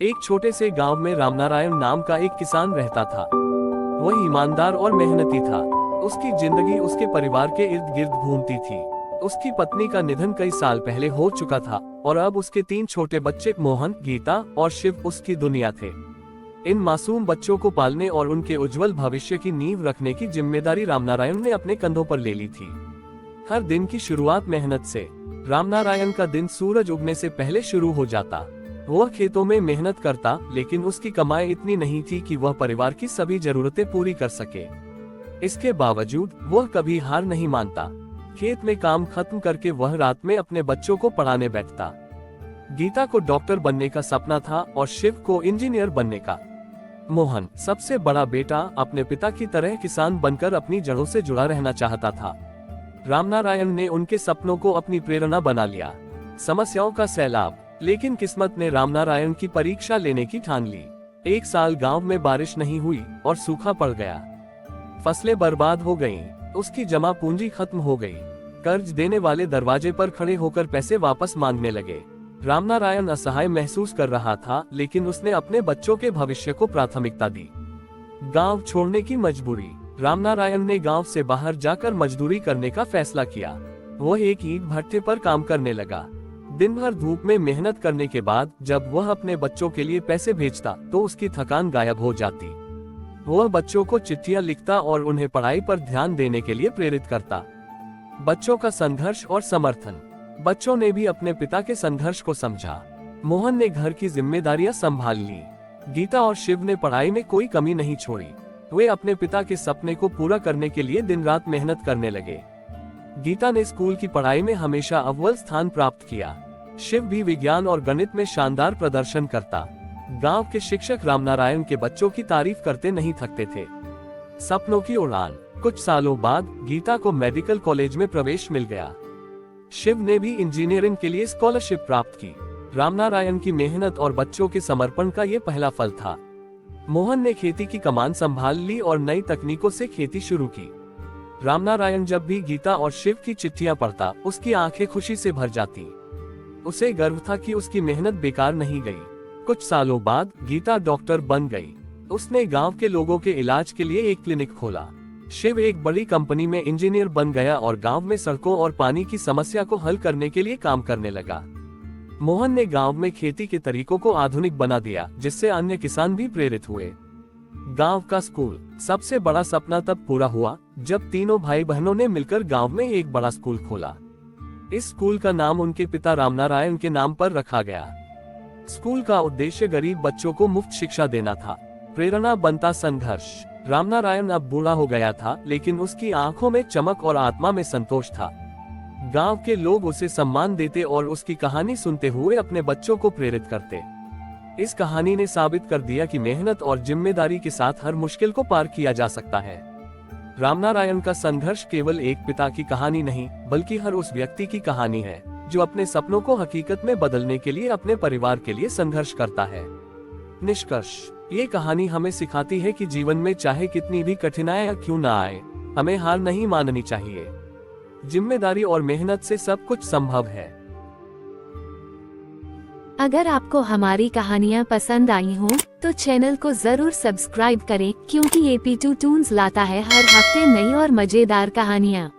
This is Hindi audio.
एक छोटे से गांव में रामनारायण नाम का एक किसान रहता था। वह ईमानदार और मेहनती था। उसकी जिंदगी उसके परिवार के इर्द गिर्द घूमती थी। उसकी पत्नी का निधन कई साल पहले हो चुका था और अब उसके 3 छोटे बच्चे मोहन, गीता और शिव उसकी दुनिया थे। इन मासूम बच्चों को पालने और उनके उज्जवल भविष्य की नींव रखने की जिम्मेदारी रामनारायण ने अपने कंधों पर ले ली थी। हर दिन की शुरुआत मेहनत से। रामनारायण का दिन सूरज उगने से पहले शुरू हो जाता। वह खेतों में मेहनत करता, लेकिन उसकी कमाई इतनी नहीं थी कि वह परिवार की सभी जरूरतें पूरी कर सके। इसके बावजूद वह कभी हार नहीं मानता। खेत में काम खत्म करके वह रात में अपने बच्चों को पढ़ाने बैठता। गीता को डॉक्टर बनने का सपना था और शिव को इंजीनियर बनने का। मोहन, सबसे बड़ा बेटा, अपने पिता की तरह किसान बनकर अपनी जड़ों से जुड़ा रहना चाहता था। रामनारायण ने उनके सपनों को अपनी प्रेरणा बना लिया। समस्याओं का सैलाब, लेकिन किस्मत ने रामनारायण की परीक्षा लेने की ठान ली। एक साल गांव में बारिश नहीं हुई और सूखा पड़ गया। फसलें बर्बाद हो गईं। उसकी जमा पूंजी खत्म हो गई। कर्ज देने वाले दरवाजे पर खड़े होकर पैसे वापस मांगने लगे। रामनारायण असहाय महसूस कर रहा था, लेकिन उसने अपने बच्चों के भविष्य को प्राथमिकता दी। गांव छोड़ने की मजबूरी। रामनारायण ने गांव से बाहर जाकर मजदूरी करने का फैसला किया। वह एक ईंट भट्ठे पर काम करने लगा। दिन भर धूप में मेहनत करने के बाद जब वह अपने बच्चों के लिए पैसे भेजता तो उसकी थकान गायब हो जाती। वह बच्चों को चिट्ठियां लिखता और उन्हें पढ़ाई पर ध्यान देने के लिए प्रेरित करता। बच्चों का संघर्ष और समर्थन। बच्चों ने भी अपने पिता के संघर्ष को समझा। मोहन ने घर की जिम्मेदारियां संभाल ली। गीता और शिव ने पढ़ाई में कोई कमी नहीं छोड़ी। वे अपने पिता के सपने को पूरा करने के लिए दिन रात मेहनत करने लगे। गीता ने स्कूल की पढ़ाई में हमेशा अव्वल स्थान प्राप्त किया। शिव भी विज्ञान और गणित में शानदार प्रदर्शन करता। गांव के शिक्षक रामनारायण के बच्चों की तारीफ करते नहीं थकते थे। सपनों की उड़ान। कुछ सालों बाद गीता को मेडिकल कॉलेज में प्रवेश मिल गया। शिव ने भी इंजीनियरिंग के लिए स्कॉलरशिप प्राप्त की। रामनारायण की मेहनत और बच्चों के समर्पण का ये पहला फल था। मोहन ने खेती की कमान संभाल ली और नई तकनीकों से खेती शुरू की। रामनारायण जब भी गीता और शिव की चिट्ठियां पढ़ता, उसकी आंखें खुशी से भर जाती। उसे गर्व था कि उसकी मेहनत बेकार नहीं गई। कुछ सालों बाद गीता डॉक्टर बन गई। उसने गांव के लोगों के इलाज के लिए एक क्लिनिक खोला। शिव एक बड़ी कंपनी में इंजीनियर बन गया और गांव में सड़कों और पानी की समस्या को हल करने के लिए काम करने लगा। मोहन ने गांव में खेती के तरीकों को आधुनिक बना दिया, जिससे अन्य किसान भी प्रेरित हुए। गांव का स्कूल। सबसे बड़ा सपना तब पूरा हुआ जब तीनों भाई बहनों ने मिलकर गांव में एक बड़ा स्कूल खोला। इस स्कूल का नाम उनके पिता रामनारायण के नाम पर रखा गया। स्कूल का उद्देश्य गरीब बच्चों को मुफ्त शिक्षा देना था। प्रेरणा बनता संघर्ष। रामनारायण अब बूढ़ा हो गया था, लेकिन उसकी आंखों में चमक और आत्मा में संतोष था। गांव के लोग उसे सम्मान देते और उसकी कहानी सुनते हुए अपने बच्चों को प्रेरित करते। इस कहानी ने साबित कर दिया कि मेहनत और जिम्मेदारी के साथ हर मुश्किल को पार किया जा सकता है। रामनारायण का संघर्ष केवल एक पिता की कहानी नहीं, बल्कि हर उस व्यक्ति की कहानी है जो अपने सपनों को हकीकत में बदलने के लिए अपने परिवार के लिए संघर्ष करता है। निष्कर्ष। ये कहानी हमें सिखाती है कि जीवन में चाहे कितनी भी कठिनाइयां क्यों न आए, हमें हार नहीं माननी चाहिए। जिम्मेदारी और मेहनत से सब कुछ संभव है। अगर आपको हमारी कहानियाँ पसंद आई हों, तो चैनल को जरूर सब्सक्राइब करें, क्योंकि AP2 टून्स लाता है हर हफ्ते नई और मजेदार कहानियाँ।